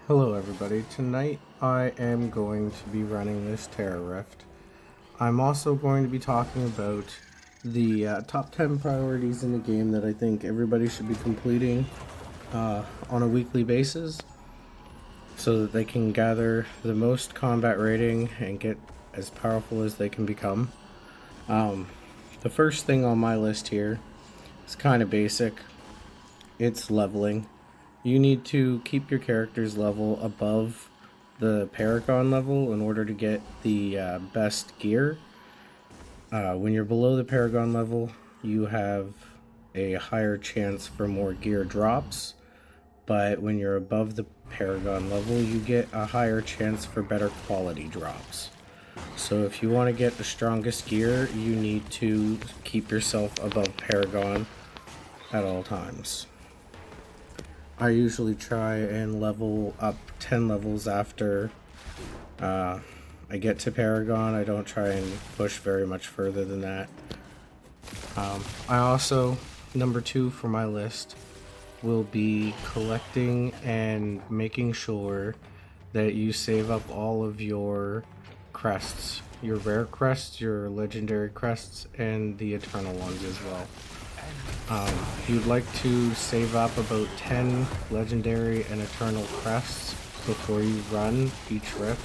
Hello everybody, tonight I am going to be running this Terra Rift. I'm also going to be talking about the top 10 priorities in the game that I think everybody should be completing on a weekly basis so that they can gather the most combat rating and get as powerful as they can become. The first thing on my list here is kind of basic. It's leveling. You need to keep your character's level above the Paragon level in order to get the best gear. When you're below the Paragon level, you have a higher chance for more gear drops, but when you're above the Paragon level, you get a higher chance for better quality drops. So if you want to get the strongest gear, you need to keep yourself above Paragon at all times. I usually try and level up 10 levels after I get to Paragon. I don't try and push very much further than that. I also, number 2 for my list, will be collecting and making sure that you save up all of your crests. Your rare crests, your legendary crests, and the eternal ones as well. You'd like to save up about 10 legendary and eternal crests before you run each rift.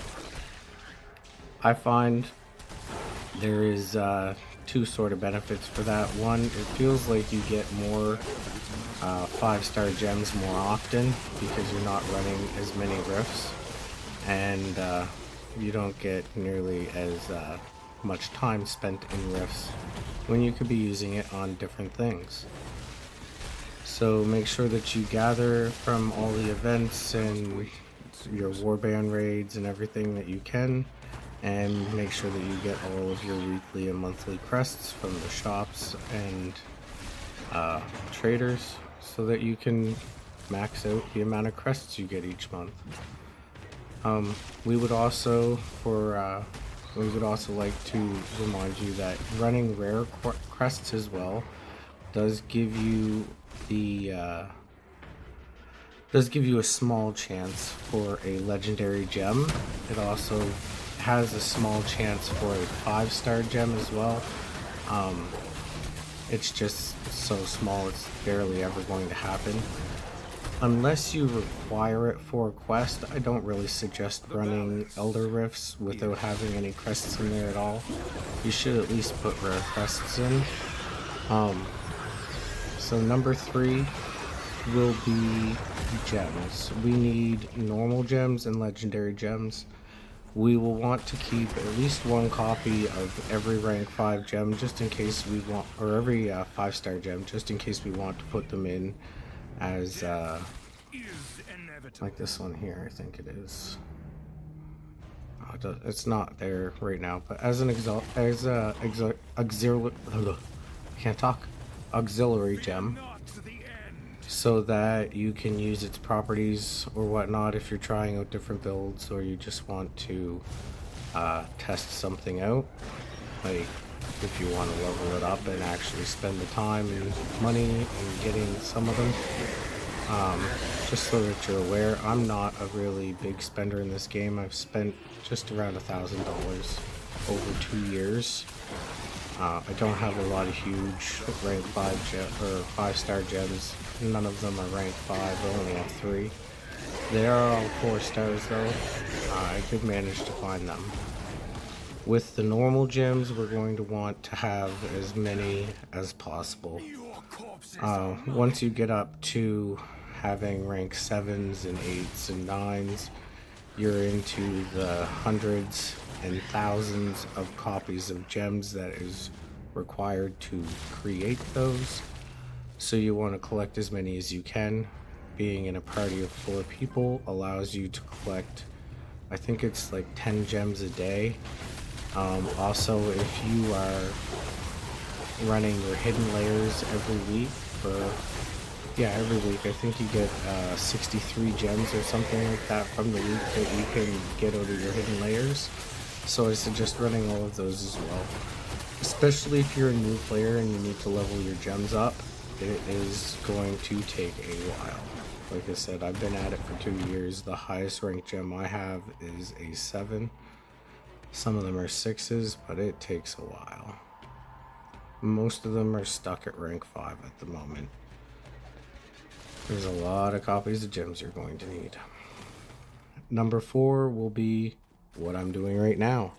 I find there is two sort of benefits for that. One, it feels like you get more 5-star gems more often because you're not running as many rifts, and you don't get nearly as much time spent in rifts when you could be using it on different things. So make sure that you gather from all the events and your Warband raids and everything that you can, and make sure that you get all of your weekly and monthly crests from the shops and traders so that you can max out the amount of crests you get each month. We would also like to remind you that running rare crests as well does give you a small chance for a legendary gem. It also has a small chance for a 5-star gem as well. It's just so small, it's barely ever going to happen. Unless you require it for a quest, I don't really suggest running Elder Rifts without having any crests in there at all. You should at least put rare crests in. So number 3 will be gems. We need normal gems and legendary gems. We will want to keep at least one copy of every rank 5 gem just in case we want, or every 5-star gem just in case we want to put them in as like this one here. I think it is. It's not there right now, but as an auxiliary gem, so that you can use its properties or whatnot if you're trying out different builds, or you just want to test something out, like if you want to level it up and actually spend the time and money in getting some of them. Just so that you're aware, I'm not a really big spender in this game. I've spent just around $1,000 over 2 years. I don't have a lot of huge rank 5-star gems. None of them are rank 5. I only have 3. They are all 4 stars though. I did manage to find them. With the normal gems, we're going to want to have as many as possible. Once you get up to having rank 7s and 8s and 9s, you're into the hundreds and thousands of copies of gems that is required to create those. So you want to collect as many as you can. Being in a party of 4 people allows you to collect, I think it's like 10 gems a day. Also, if you are running your hidden layers every week, every week, I think you get 63 gems or something like that from the week that you can get out of your hidden layers. So I suggest running all of those as well. Especially if you're a new player and you need to level your gems up. it is going to take a while. Like I said, I've been at it for 2 years. The highest ranked gem I have is a 7. Some of them are 6s, but it takes a while. Most of them are stuck at rank 5 at the moment. There's a lot of copies of gems you're going to need. Number 4 will be what I'm doing right now.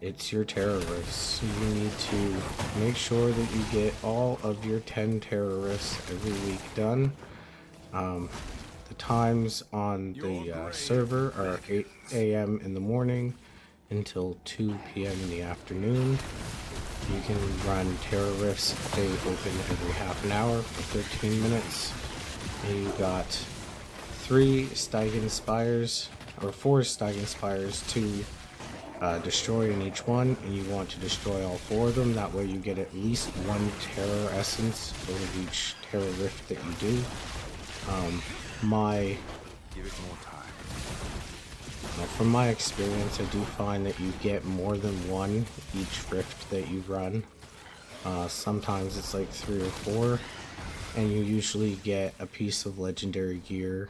It's your terrorists. You need to make sure that you get all of your 10 terrorists every week done. The times on the server are 8 a.m. in the morning until 2 p.m. in the afternoon. You can run terrorists. They open every half an hour for 13 minutes. And you got 3 Stygian Spires, or 4 Stygian Spires to destroy in each one, and you want to destroy all 4 of them. That way you get at least 1 terror essence out of each terror rift that you do. Give it more time. From my experience, I do find that you get more than 1 each rift that you run. Sometimes it's like 3 or 4, and you usually get a piece of legendary gear,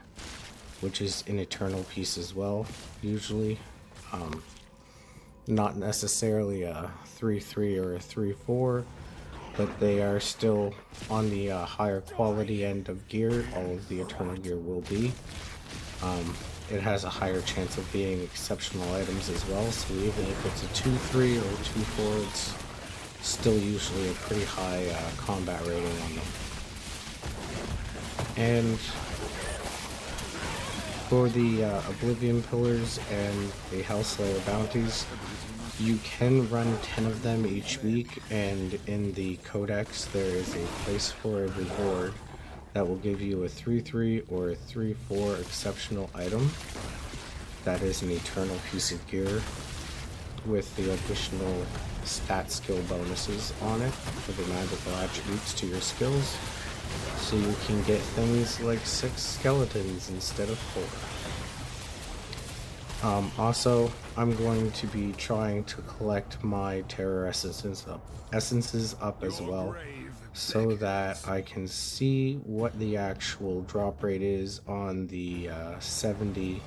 which is an eternal piece as well, usually. Not necessarily a 3-3 or a 3-4, but they are still on the higher quality end of gear. All of the eternal gear will be. It has a higher chance of being exceptional items as well, so even if it's a 2-3 or a 2-4, it's still usually a pretty high combat rating on them. And for the Oblivion Pillars and the Hellslayer bounties, you can run 10 of them each week, and in the Codex there is a place for a reward that will give you a 3-3 or a 3-4 exceptional item. That is an eternal piece of gear with the additional stat skill bonuses on it for the magical attributes to your skills. So you can get things like 6 skeletons instead of 4. Also, I'm going to be trying to collect my terror essences up as well, so that I can see what the actual drop rate is on the 70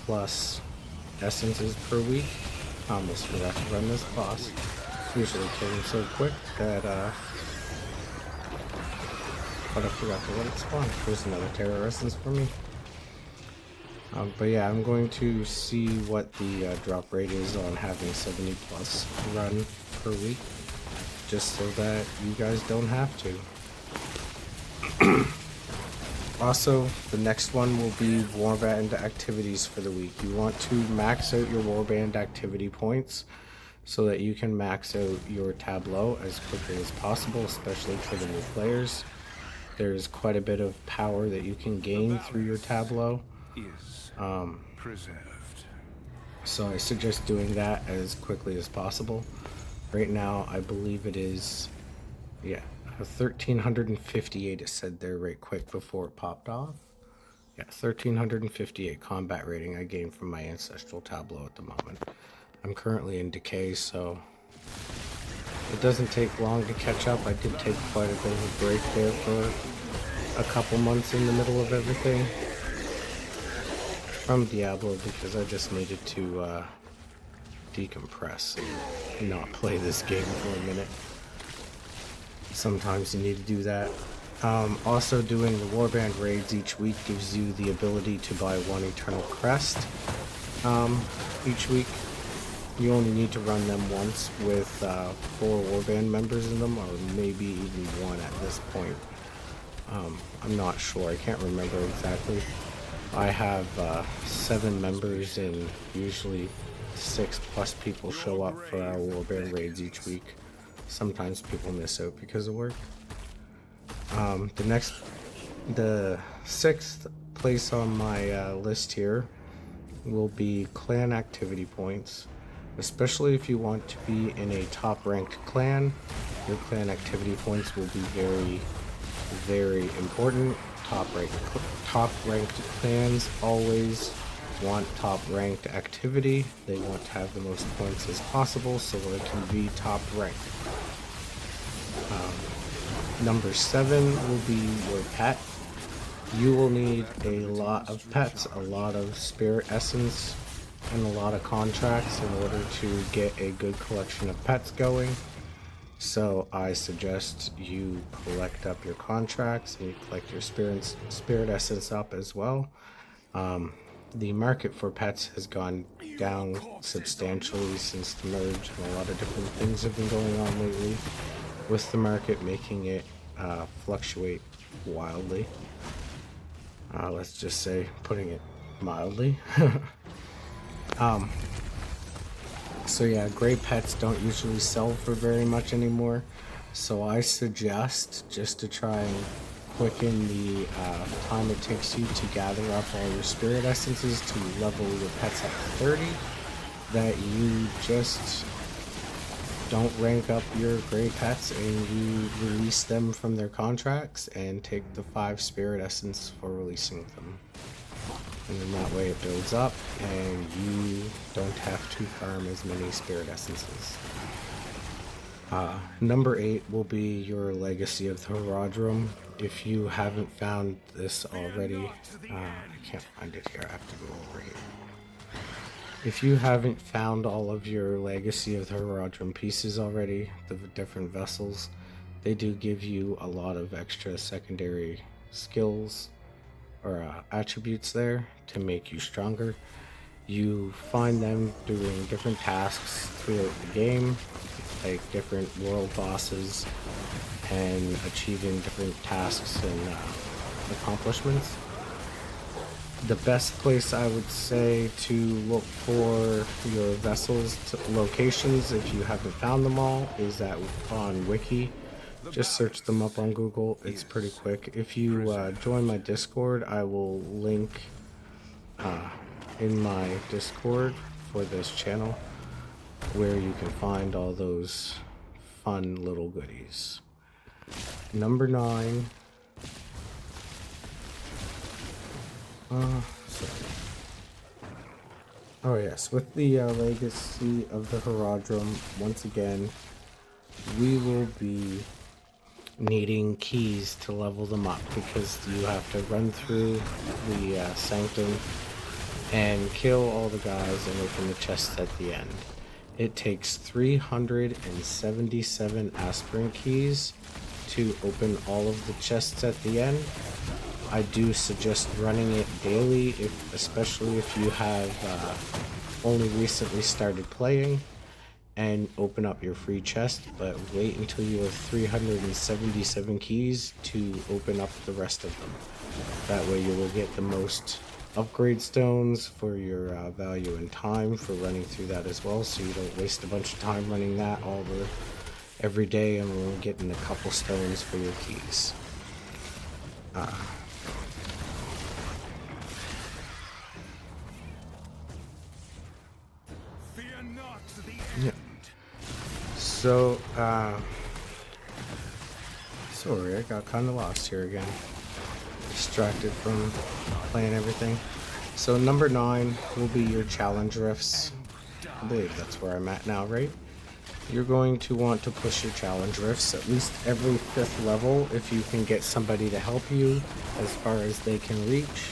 plus essences per week. I almost forgot to run this boss. Usually kill him so quick that but I forgot to let it spawn. There's another terror essence for me. But yeah, I'm going to see what the drop rate is on having 70 plus run per week, just so that you guys don't have to. Also, the next one will be Warband activities for the week. You want to max out your Warband activity points so that you can max out your tableau as quickly as possible, especially for the new players. There's quite a bit of power that you can gain through your tableau. Preserved. So I suggest doing that as quickly as possible. Right now, I believe it is, yeah, 1358 it said there right quick before it popped off. Yeah, 1358 combat rating I gained from my ancestral tableau at the moment. I'm currently in decay, so it doesn't take long to catch up. I did take quite a bit of a break there for a couple months in the middle of everything from Diablo, because I just needed to decompress and not play this game for a minute. Sometimes you need to do that. Also, doing the Warband raids each week gives you the ability to buy 1 eternal crest each week. You only need to run them once with 4 Warband members in them, or maybe even 1 at this point. I'm not sure, I can't remember exactly. I have 7 members, and usually 6 plus people show up for our Warband raids each week. Sometimes people miss out because of work. The 6th place on my list here will be clan activity points. Especially if you want to be in a top ranked clan, your clan activity points will be very, very important. Top ranked clans always want top ranked activity. They want to have the most points as possible so they can be top ranked. Number 7 will be your pet. You will need a lot of pets, a lot of spirit essence, and a lot of contracts in order to get a good collection of pets going. So I suggest you collect up your contracts and you collect your spirit essence up as well. The market for pets has gone down substantially since the merge, and a lot of different things have been going on lately with the market, making it fluctuate wildly. Let's just say, putting it mildly. So yeah, gray pets don't usually sell for very much anymore. So I suggest, just to try and quicken the time it takes you to gather up all your spirit essences to level your pets up to 30, that you just don't rank up your gray pets and you release them from their contracts and take the 5 spirit essence for releasing them. And then that way it builds up and you don't have to farm as many spirit essences. Number 8 will be your Legacy of the Horadrim. If you haven't found this already, I can't find it here, I have to go over here. If you haven't found all of your Legacy of the Horadrim pieces already, the different vessels, they do give you a lot of extra secondary skills or attributes there to make you stronger. You find them doing different tasks throughout the game, like different world bosses, and achieving different tasks and accomplishments. The best place I would say to look for your vessels locations, if you haven't found them all, is on Wiki. Just search them up on Google. It's pretty quick. If you join my Discord, I will link in my Discord for this channel where you can find all those fun little goodies. Number 9. Sorry. Oh yes, with the Legacy of the Horadrim, once again, we will be needing keys to level them up because you have to run through the sanctum and kill all the guys and open the chests at the end. It takes 377 aspirant keys to open all of the chests at the end. I do suggest running it daily, especially if you have only recently started playing, and open up your free chest, but wait until you have 377 keys to open up the rest of them. That way you will get the most upgrade stones for your value and time for running through that as well, so you don't waste a bunch of time running that every day and we're getting a couple stones for your keys. Yeah. So, sorry, I got kind of lost here again. Distracted from playing everything. So number 9 will be your challenge rifts. I believe that's where I'm at now, right? You're going to want to push your challenge rifts at least every 5th level if you can get somebody to help you as far as they can reach.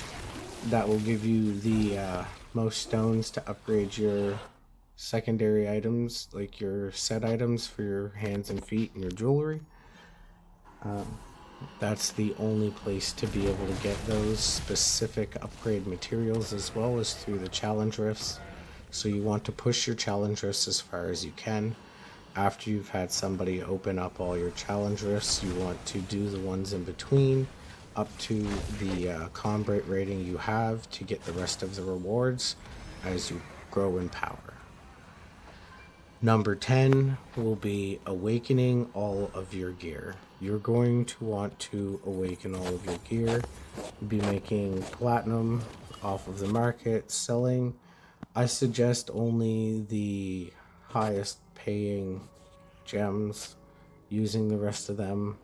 That will give you the most stones to upgrade your secondary items, like your set items for your hands and feet and your jewelry. That's the only place to be able to get those specific upgrade materials, as well as through the challenge rifts. So you want to push your challenge rifts as far as you can. After you've had somebody open up all your challenge rifts, you want to do the ones in between up to the combat rating you have to get the rest of the rewards as you grow in power. Number 10 will be awakening all of your gear. You're going to want to awaken all of your gear. You'll be making platinum off of the market, selling. I suggest only the highest paying gems, using the rest of them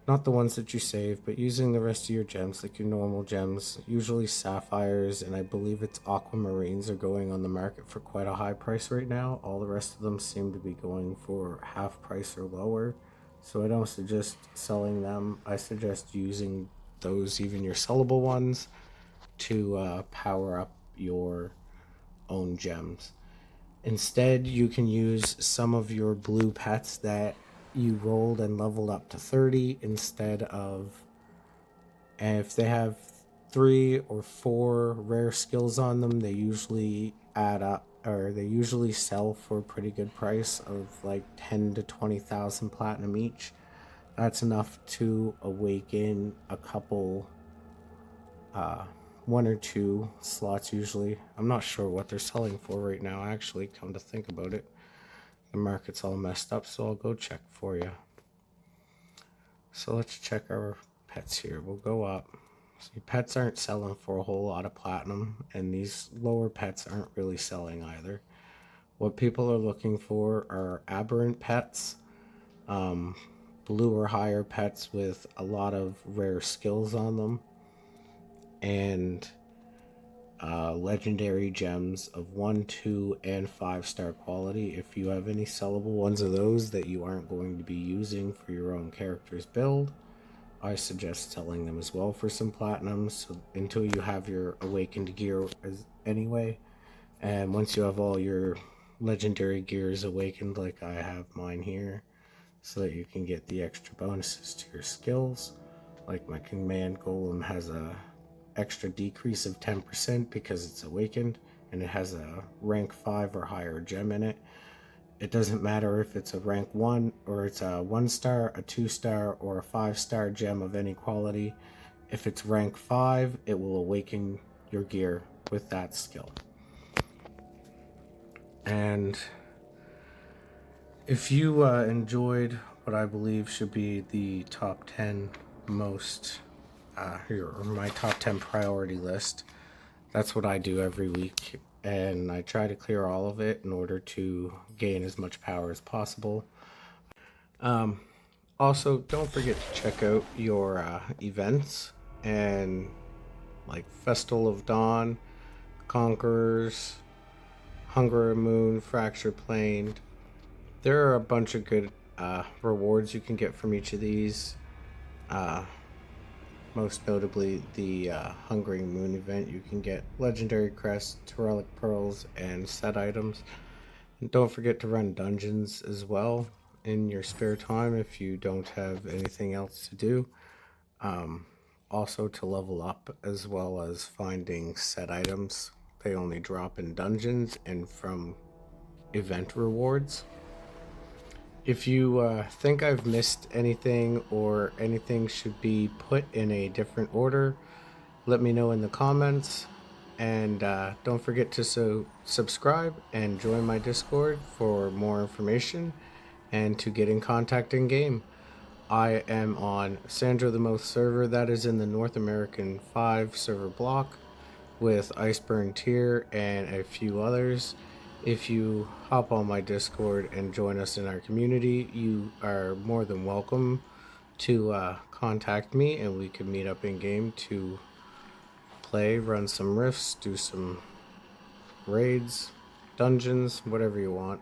not the ones that you save, but using the rest of your gems, like your normal gems, usually sapphires, and I believe it's aquamarines are going on the market for quite a high price right now. All the rest of them seem to be going for half price or lower. So I don't suggest selling them. I suggest using those, even your sellable ones, to power up your own gems. Instead, you can use some of your blue pets that you rolled and leveled up to 30 instead of, and if they have 3 or 4 rare skills on them, they usually add up, or they usually sell for a pretty good price of like 10 to 20,000 platinum each. That's enough to awaken a couple, 1 or 2 slots usually. I'm not sure what they're selling for right now, actually, come to think about it. The market's all messed up, so I'll go check for you. So let's check our pets here. We'll go up. See, pets aren't selling for a whole lot of platinum, and these lower pets aren't really selling either. What people are looking for are aberrant pets, blue or higher pets with a lot of rare skills on them, and legendary gems of 1, 2, and 5-star quality. If you have any sellable ones of those that you aren't going to be using for your own character's build, I suggest selling them as well for some platinum, so until you have your awakened gear anyway. And once you have all your legendary gears awakened, like I have mine here, so that you can get the extra bonuses to your skills. Like my command golem has a extra decrease of 10% because it's awakened, and it has a rank 5 or higher gem in it. It doesn't matter if it's a rank 1 or it's a 1-star, a 2-star, or a 5-star gem of any quality. If it's rank 5, it will awaken your gear with that skill. And if you enjoyed what I believe should be the top 10 most, or my top 10 priority list, that's what I do every week. And I try to clear all of it in order to gain as much power as possible. Also, don't forget to check out your events, and like Festival of Dawn, Conquerors, Hunger and Moon, Fracture Planed. There are a bunch of good rewards you can get from each of these. Most notably, the Hungering Moon event, you can get legendary crests, relic pearls, and set items. And don't forget to run dungeons as well in your spare time if you don't have anything else to do. Also to level up, as well as finding set items. They only drop in dungeons and from event rewards. If you think I've missed anything or anything should be put in a different order, let me know in the comments. And don't forget to subscribe and join my Discord for more information and to get in contact in game. I am on Sandra the Most server, that is in the North American 5 server block, with Iceburn Tier and a few others. If you hop on my Discord and join us in our community, you are more than welcome to contact me, and we can meet up in game to play, run some rifts, do some raids, dungeons, whatever you want.